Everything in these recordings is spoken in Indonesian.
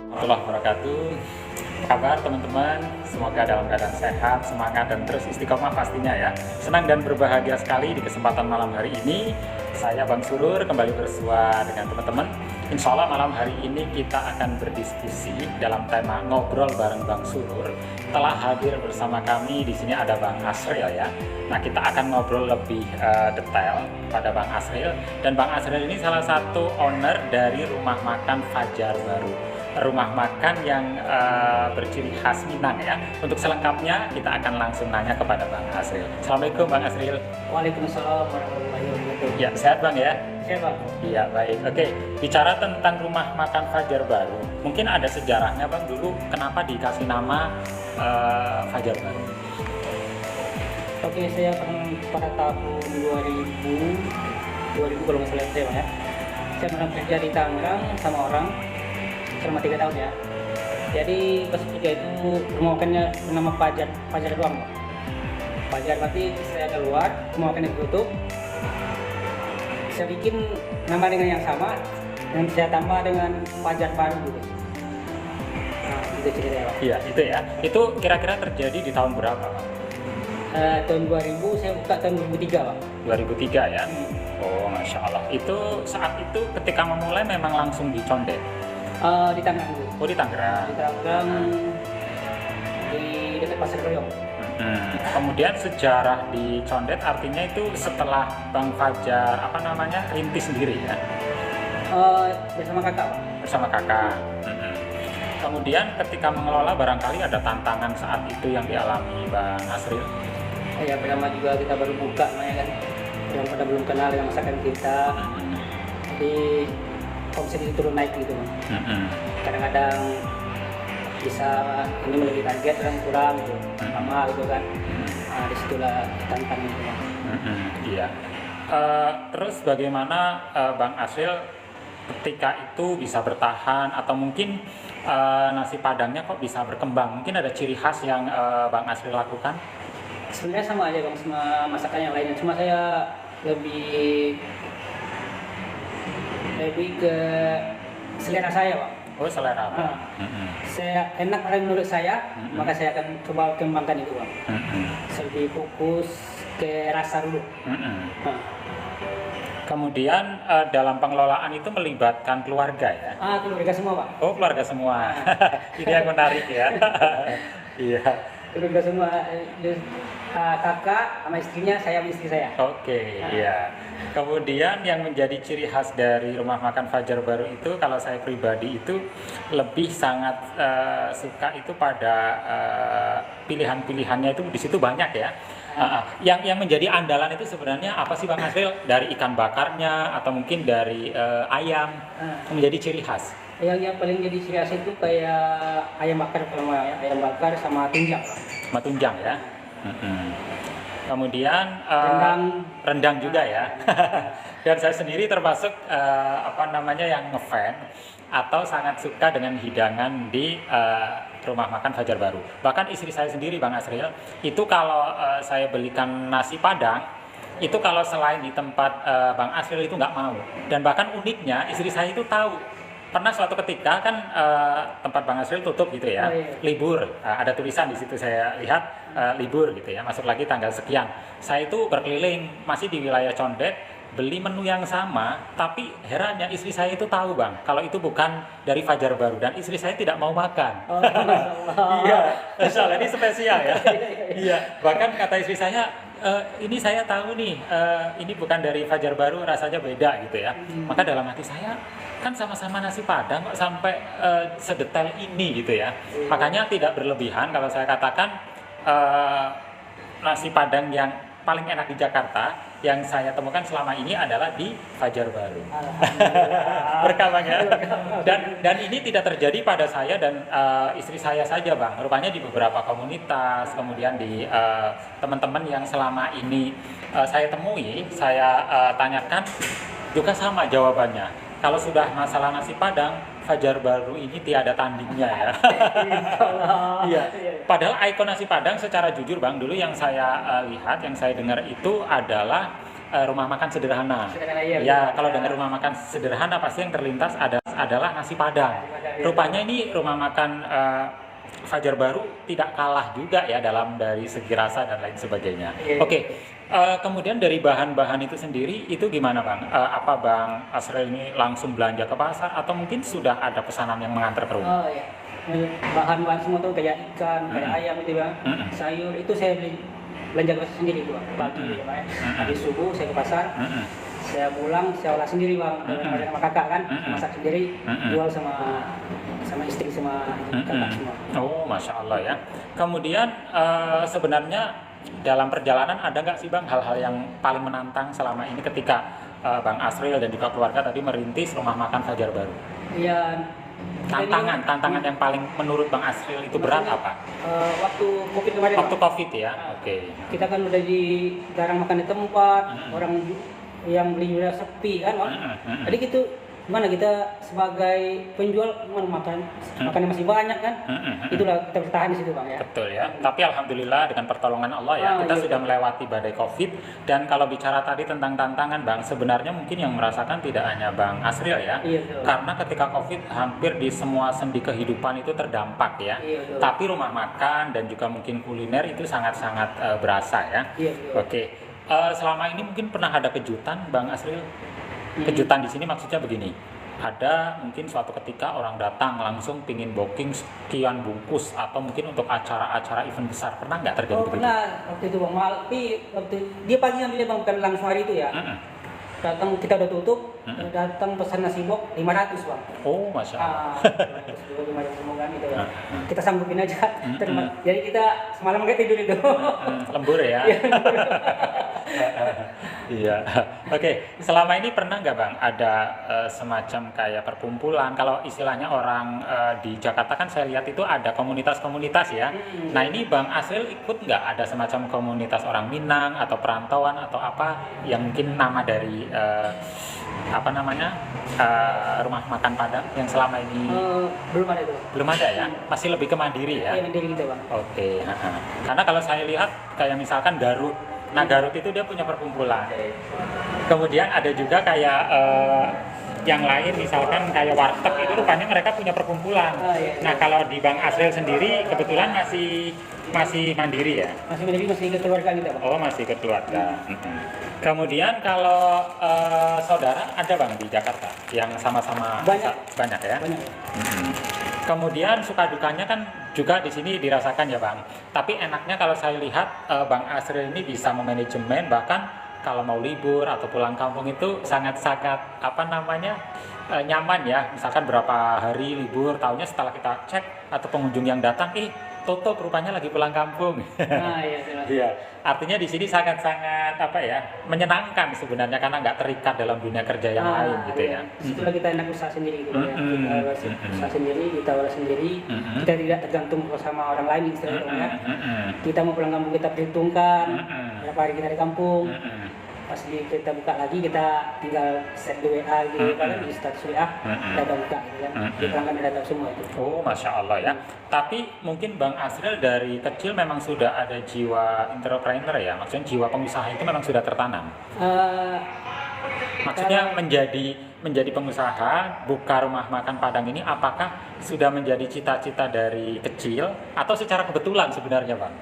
Warahmatullahi wabarakatuh. Apa kabar teman-teman? Semoga dalam keadaan sehat, semangat, dan terus istiqomah pastinya ya. Senang dan berbahagia sekali di kesempatan malam hari ini. Saya Bang Surur kembali bersua dengan teman-teman. Insya Allah malam hari ini kita akan berdiskusi dalam tema ngobrol bareng Bang Surur. Telah hadir bersama kami di sini ada Bang Asril ya. Nah, kita akan ngobrol lebih detail pada Bang Asril, dan Bang Asril ini salah satu owner dari rumah makan Fajar Baru, rumah makan yang berciri khas Minang ya. Untuk selengkapnya kita akan langsung nanya kepada Bang Asril. Assalamualaikum Bang Asril. Waalaikumsalam warahmatullahi wabarakatuh. Ya, sehat Bang ya? Sehat Bang. Iya, baik. Oke, bicara tentang rumah makan Fajar Baru, mungkin ada sejarahnya Bang dulu kenapa dikasih nama Fajar Baru. Oke, saya pada tahun 2000 kalau nggak salah saya Bang ya. Saya pernah kerja di Tangerang sama orang selama 3 tahun ya. Jadi pas kerja itu rumah makannya bernama Fajar doang Bang. Fajar berarti saya keluar, rumah makannya ditutup. Saya bikin nama dengan yang sama dan saya tambah dengan Fajar Baru gitu. Nah, itu ceritanya Bang. Iya, itu ya. Itu kira-kira terjadi di tahun berapa Bang? Tahun 2000 saya buka tahun 2003 Bang. 2003 ya? Oh, Masya Allah. Itu saat itu ketika memulai memang langsung di Condet? Di Tangerang dulu. Oh, di Tangerang. Di Tangerang di dekat Pasar Goyong. Kemudian sejarah di Condet artinya itu setelah Bang Fajar rintis sendiri ya? Bersama kakak Bang. Bersama kakak. Kemudian ketika mengelola barangkali ada tantangan saat itu yang dialami Bang Asril? Ya pertama juga kita baru buka namanya kan, yang pada belum kenal dengan masakan kita. Jadi omset itu turun naik gitu Bang. Kadang-kadang bisa ini melebihi target, kadang kurang gitu, sama gitu kan. Nah, disitulah tantangan itu Bang. Iya. Terus bagaimana Bang Asril ketika itu bisa bertahan, atau mungkin nasi padangnya kok bisa berkembang? Mungkin ada ciri khas yang Bang Asril lakukan? Sebenarnya sama aja Bang sama masakan yang lainnya, cuma saya lebih ke selera saya Bang. Oh, selera. Saya enak menurut saya, maka saya akan coba kembangkan itu Bang. Saya lebih fokus ke rasa dulu. Kemudian dalam pengelolaan itu melibatkan keluarga ya? Keluarga semua Pak. Oh, keluarga semua. Ini yang menarik ya. Iya. Keluarga semua, kakak sama istrinya, saya sama istri saya. Oke, iya. Kemudian yang menjadi ciri khas dari rumah makan Fajar Baru itu, kalau saya pribadi itu lebih sangat suka itu pada pilihan-pilihannya itu di situ banyak ya. Yang menjadi andalan itu sebenarnya apa sih Bang Asril? Dari ikan bakarnya atau mungkin dari ayam menjadi ciri khas? Yang paling jadi ciri khas itu kayak ayam bakar ya, ayam bakar sama tunjang. Sama tunjang ya. Kemudian rendang juga ya. Dan saya sendiri termasuk yang ngefan atau sangat suka dengan hidangan di rumah makan Fajar Baru. Bahkan istri saya sendiri Bang Asril, itu kalau saya belikan nasi padang, itu kalau selain di tempat Bang Asril itu nggak mau. Dan bahkan uniknya istri saya itu tahu. Pernah suatu ketika kan tempat Bang Asril tutup gitu ya, libur. Ada tulisan di situ saya lihat libur gitu ya, masuk lagi tanggal sekian. Saya itu berkeliling masih di wilayah Condet, beli menu yang sama, tapi herannya istri saya itu tahu Bang, kalau itu bukan dari Fajar Baru, dan istri saya tidak mau makan. Oh, Iya, misalnya ini spesial ya. Iya, bahkan kata istri saya, ini saya tahu nih, ini bukan dari Fajar Baru, rasanya beda gitu ya. Maka dalam hati saya, kan sama-sama nasi padang kok sampai sedetail ini gitu ya. Makanya tidak berlebihan kalau saya katakan nasi padang yang paling enak di Jakarta yang saya temukan selama ini adalah di Fajar Baru. Berkah Bang ya. Dan ini tidak terjadi pada saya dan istri saya saja Bang. Rupanya di beberapa komunitas, kemudian di teman-teman yang selama ini saya temui, saya tanyakan juga sama jawabannya. Kalau sudah masalah nasi padang, Fajar Baru ini tiada tandingnya ya. Iya. Padahal ikon nasi padang secara jujur Bang, dulu yang saya lihat, yang saya dengar itu adalah rumah makan sederhana. Sederhana, iya, Ya, betul. kalau dengan rumah makan sederhana pasti yang terlintas adalah nasi Padang. Rupanya ini rumah makan Fajar Baru tidak kalah juga ya dari segi rasa dan lain sebagainya. Iya. Oke, kemudian dari bahan-bahan itu sendiri itu gimana Bang? Apa Bang Asril ini langsung belanja ke pasar atau mungkin sudah ada pesanan yang mengantar ke rumah? Oh iya. Bahan-bahan semua tuh kayak ikan, kayak ayam gitu bang. Sayur itu saya beli belanja ke pasar sendiri bang. Pagi ya bang. Habis subuh saya ke pasar. Saya pulang, saya olah sendiri bang. Sama kakak kan, masak sendiri, jual sama istri sama kakak semua. Oh, masya Allah ya. Kemudian sebenarnya dalam perjalanan ada nggak sih Bang hal-hal yang paling menantang selama ini ketika Bang Asril dan juga keluarga tadi merintis rumah makan Fajar Baru? Iya. Tantangan yang paling menurut Bang Asril itu berat apa? Waktu COVID kemarin. Waktu Bang. COVID ya, oke. Kita kan udah jarang makan di tempat, orang yang beli udah sepi kan, Bang. Jadi gitu, gimana kita sebagai penjual makannya masih banyak kan? Itulah kita bertahan di situ bang ya. Betul ya. Tapi alhamdulillah dengan pertolongan Allah ya kita Iya, sudah betul. melewati badai COVID. Dan kalau bicara tadi tentang tantangan Bang, sebenarnya mungkin yang merasakan tidak hanya Bang Asril ya. Iya, betul. Karena ketika COVID hampir di semua sendi kehidupan itu terdampak ya. Iya, betul. Tapi rumah makan dan juga mungkin kuliner itu sangat-sangat berasa ya. Iya, betul. Oke. Selama ini mungkin pernah ada kejutan Bang Asril? Kejutan di sini maksudnya begini. Ada mungkin suatu ketika orang datang langsung pingin booking sekian bungkus atau mungkin untuk acara-acara event besar, pernah nggak terjadi Oh begitu? pernah waktu itu bang, tapi waktu dia pagi ngambilnya bang bukan langsung hari itu ya. Datang kita udah tutup, datang pesan nasi box 500 bang. Oh, masya Allah. 500 semua kan gitu ya. Kita sanggupin aja. Jadi kita semalam nggak tidur itu. Lembur ya. Iya. Oke, selama ini pernah nggak Bang ada semacam kayak perkumpulan? Kalau istilahnya orang di Jakarta kan saya lihat itu ada komunitas-komunitas ya. Nah ini Bang Asril ikut nggak ada semacam komunitas orang Minang atau perantauan atau apa yang mungkin nama dari apa namanya rumah makan Padang yang selama ini Belum ada itu. belum ada ya? Masih lebih ke mandiri ya? Iya mandiri gitu bang. Oke, karena kalau saya lihat kayak misalkan Garut, nah Garut itu dia punya perkumpulan. Kemudian ada juga kayak yang lain misalkan kayak warteg itu rupanya mereka punya perkumpulan. Iya. Nah kalau di Bang Asril sendiri kebetulan masih mandiri ya? Masih mandiri, masih ke keluarga gitu bang. Oh masih ke keluarga. Kemudian kalau saudara ada Bang di Jakarta yang sama-sama banyak ya? Banyak. Kemudian suka dukanya kan juga di sini dirasakan ya Bang. Tapi enaknya kalau saya lihat Bang Asril ini bisa memanajemen, bahkan kalau mau libur atau pulang kampung itu sangat-sangat nyaman ya. Misalkan berapa hari libur, tahunya setelah kita cek atau pengunjung yang datang, tutup rupanya lagi pulang kampung. Nah iya jelas. Iya, artinya di sini sangat-sangat menyenangkan sebenarnya karena nggak terikat dalam dunia kerja yang lain gitu ya. Disitulah kita enak usaha sendiri gitu ya. Kita usaha sendiri, kita olah sendiri. Kita tidak tergantung sama orang lain istilahnya. Kita mau pulang kampung kita perhitungkan berapa hari kita di kampung. Pas kita buka lagi kita tinggal set di WA gitu kan, di status WA kita buka gitu kan. Di pelanggan udah tahu semua itu. Oh, masya Allah ya. Tapi mungkin Bang Asril dari kecil memang sudah ada jiwa entrepreneur ya. Maksudnya jiwa pengusaha itu memang sudah tertanam. Maksudnya menjadi pengusaha, buka rumah makan Padang ini, apakah sudah menjadi cita-cita dari kecil atau secara kebetulan sebenarnya Bang?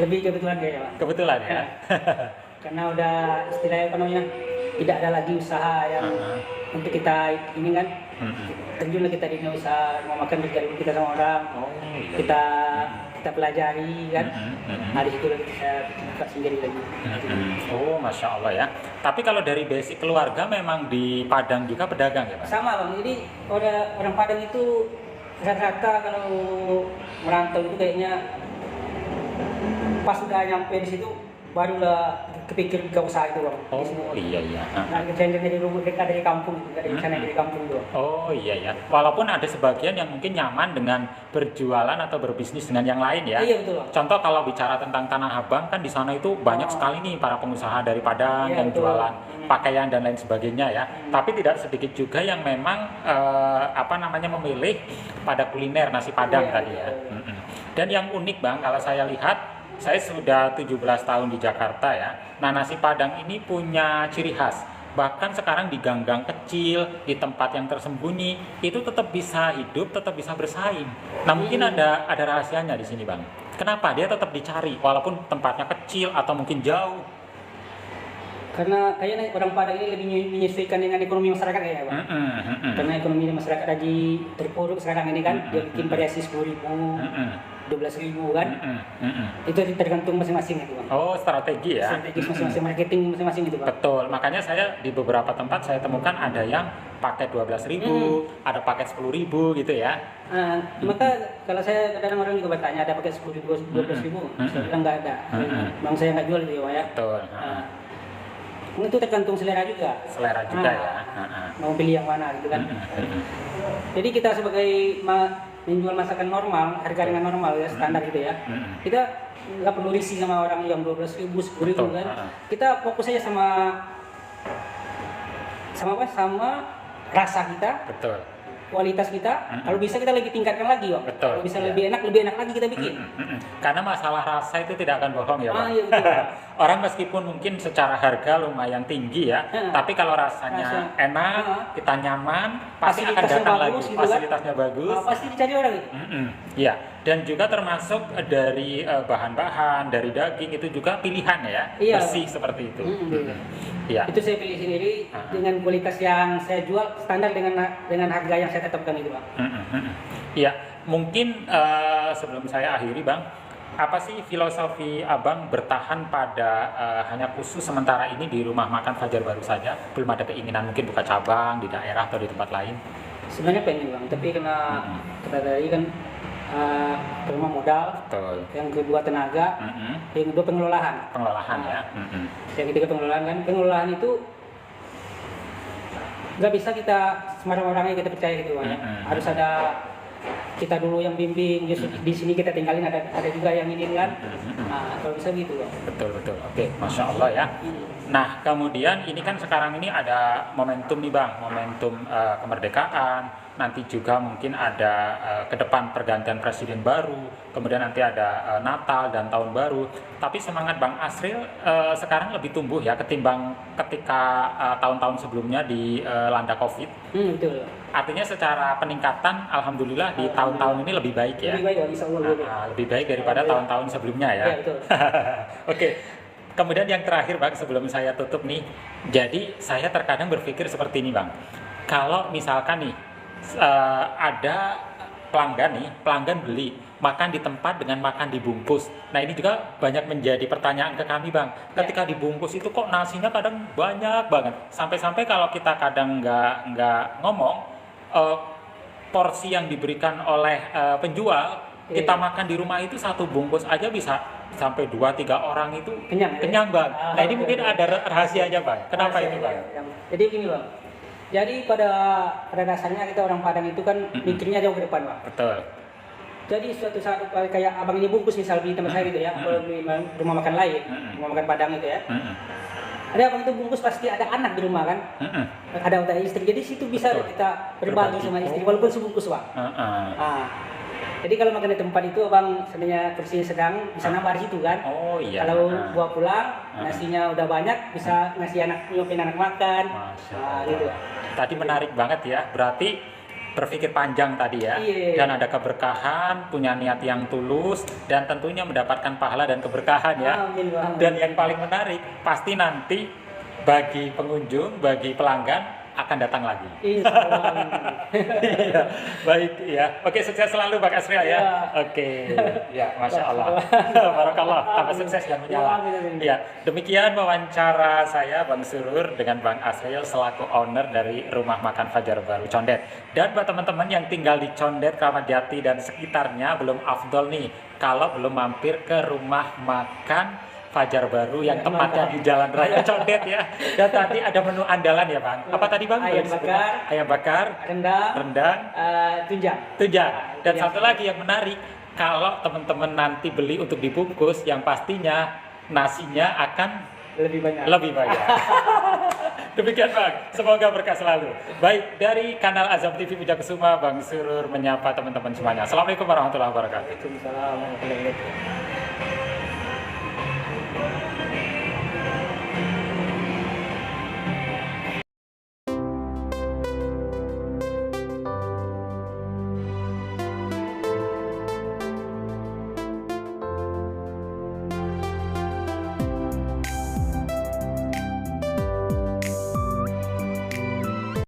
Lebih kebetulan kayaknya Pak. Kebetulan ya. Karena udah istilahnya apa namanya, tidak ada lagi usaha yang untuk kita ini kan. Terjunlah kita di usaha rumah makan, kerja dulu kita sama orang. Kita pelajari kan. Nah di situ lagi kita buka sendiri lagi. Oh, masya Allah ya. Tapi kalau dari basic keluarga memang di Padang juga pedagang ya Pak? Sama bang, jadi orang Padang itu rata-rata kalau merantau itu kayaknya pas sudah nyampe di situ barulah kepikir ke usaha itu bang. Oh iya. Nah kita dari rumah dekat dari kampung, dari sana dari kampung doang. Oh iya. Walaupun ada sebagian yang mungkin nyaman dengan berjualan atau berbisnis dengan yang lain ya. Iya betul bang. Contoh kalau bicara tentang Tanah Abang kan di sana itu banyak sekali nih para pengusaha dari Padang yang betul. jualan pakaian dan lain sebagainya ya. Tapi tidak sedikit juga yang memang memilih pada kuliner nasi Padang tadi ya. Dan yang unik Bang, kalau saya lihat saya sudah 17 tahun di Jakarta ya. Nah, nasi Padang ini punya ciri khas. Bahkan sekarang di gang-gang kecil, di tempat yang tersembunyi, itu tetap bisa hidup, tetap bisa bersaing. Nah, mungkin ada rahasianya di sini, Bang. Kenapa dia tetap dicari walaupun tempatnya kecil atau mungkin jauh? Karena kayaknya orang Padang ini lebih menyesuaikan dengan ekonomi masyarakat ya, Bang. Karena ekonomi masyarakat lagi terpuruk sekarang ini kan, dia bikin variasi 10.000, 12.000 kan. Itu tergantung masing-masing itu, Bang. Oh, strategi ya. Strategi masing-masing, marketing masing-masing itu, Bang. Betul. Makanya saya di beberapa tempat saya temukan ada yang paket 12.000, ada paket 10.000 gitu ya. Maka kalau saya kadang orang juga bertanya ada paket 10.000, 12.000, saya bilang nggak ada. Bang saya nggak jual itu ya. Betul. Itu tergantung selera juga. Selera juga ya. Mau pilih yang mana gitu kan. Jadi kita sebagai menjual masakan normal, harga dengan normal ya, standar gitu ya. Kita nggak perlu risih sama orang yang 12.000, 10.000 kan. Kita fokus aja sama apa? Sama rasa kita. Betul. Kualitas kita, kalau bisa kita lebih tingkatkan lagi, Bang. Betul. Kalau bisa lebih enak lagi kita bikin. Karena masalah rasa itu tidak akan bohong ya, Bang. Iya, betul. Orang meskipun mungkin secara harga lumayan tinggi ya, tapi kalau rasanya enak, kita nyaman, pasti akan datang lagi. Bagus, gitu fasilitasnya kan? bagus. Pasti dicari orang itu. Iya, dan juga termasuk dari bahan-bahan, dari daging itu juga pilihan ya, bersih seperti itu. Iya. Itu saya pilih sendiri dengan kualitas yang saya jual standar dengan harga yang saya tetapkan itu, Bang. Iya, mungkin sebelum saya akhiri, Bang, apa sih filosofi Abang bertahan pada hanya khusus sementara ini di rumah makan Fajar Baru saja? Belum ada keinginan mungkin buka cabang di daerah atau di tempat lain? Sebenarnya pengen, Bang, tapi karena tadi kan pertama modal, betul. Yang kedua tenaga, yang kedua pengelolaan. Pengelolaan ya. Yang ketiga pengelolaan kan, pengelolaan itu nggak bisa kita sembarang orangnya kita percaya gitu, Bang. Harus ada kita dulu yang bimbing, di sini kita tinggalin ada juga yang ini kan. Nah, kalau bisa gitu, Bang. Betul. Oke, Masya Allah ya. Nah, kemudian ini kan sekarang ini ada momentum nih, Bang, momentum kemerdekaan. Nanti juga mungkin ada ke depan pergantian presiden baru, kemudian nanti ada Natal dan Tahun Baru. Tapi semangat Bang Asril sekarang lebih tumbuh ya ketimbang ketika tahun-tahun sebelumnya di landa COVID. Betul. Artinya secara peningkatan, alhamdulillah di tahun-tahun ini lebih baik ya. Lebih baik, Insya Allah. Lebih baik daripada tahun-tahun sebelumnya ya. Iya, betul. Oke. Kemudian yang terakhir, Bang, sebelum saya tutup nih. Jadi saya terkadang berpikir seperti ini, Bang. Kalau misalkan nih ada pelanggan beli makan di tempat dengan makan dibungkus. Nah, ini juga banyak menjadi pertanyaan ke kami, Bang. Ketika dibungkus itu kok nasinya kadang banyak banget. Sampai-sampai kalau kita kadang nggak ngomong, porsi yang diberikan oleh penjual, kita makan di rumah itu satu bungkus aja bisa sampai 2-3 orang itu kenyang, Bang. Nah, ini mungkin ada rahasianya, Bang. Kenapa ini, Bang? Jadi gini, Bang. Jadi pada dasarnya kita orang Padang itu kan mikirnya jauh ke depan, Bang. Betul. Jadi suatu saat kayak abang ini bungkus misal di tempat saya gitu ya, kalau di rumah makan lain, rumah makan Padang itu ya. Ada abang itu bungkus pasti ada anak di rumah kan, ada istri. Jadi situ bisa kita berbagi sama istri walaupun sebungkus, Bang. Jadi kalau makan di tempat itu abang sebenarnya kursinya sedang bisa nambah di situ kan. Oh iya. Kalau bawa pulang nasinya udah banyak bisa ngasih nyopin anak makan. Gitu. Tadi menarik banget ya. Berarti berpikir panjang tadi ya. Dan ada keberkahan, punya niat yang tulus dan tentunya mendapatkan pahala dan keberkahan ya. Dan yang paling menarik pasti nanti bagi pengunjung, bagi pelanggan akan datang lagi. Iya, baik ya. Oke, sukses selalu Bang Asril ya. Oke, ya, Masya Allah. Barakallah, tambah sukses dan menyala. Ya, demikian wawancara saya Bang Surur dengan Bang Asril selaku owner dari Rumah Makan Fajar Baru Condet. Dan buat teman-teman yang tinggal di Condet, Kramat Jati dan sekitarnya belum afdol nih kalau belum mampir ke Rumah Makan Fajar Baru yang tempatnya di Jalan Raya Condet ya. Dan tadi ada menu andalan ya, Bang. Apa tadi, Bang? Ayam bakar, rendang, tunjang. Dan satu lagi yang menarik, kalau teman-teman nanti beli untuk dibungkus, yang pastinya nasinya akan lebih banyak. Demikian, Bang. Semoga berkah selalu. Baik, dari kanal Azam TV Pujakesuma, Bang Surur menyapa teman-teman semuanya. Assalamualaikum warahmatullahi wabarakatuh. Waalaikumsalam warahmatullahi wabarakatuh.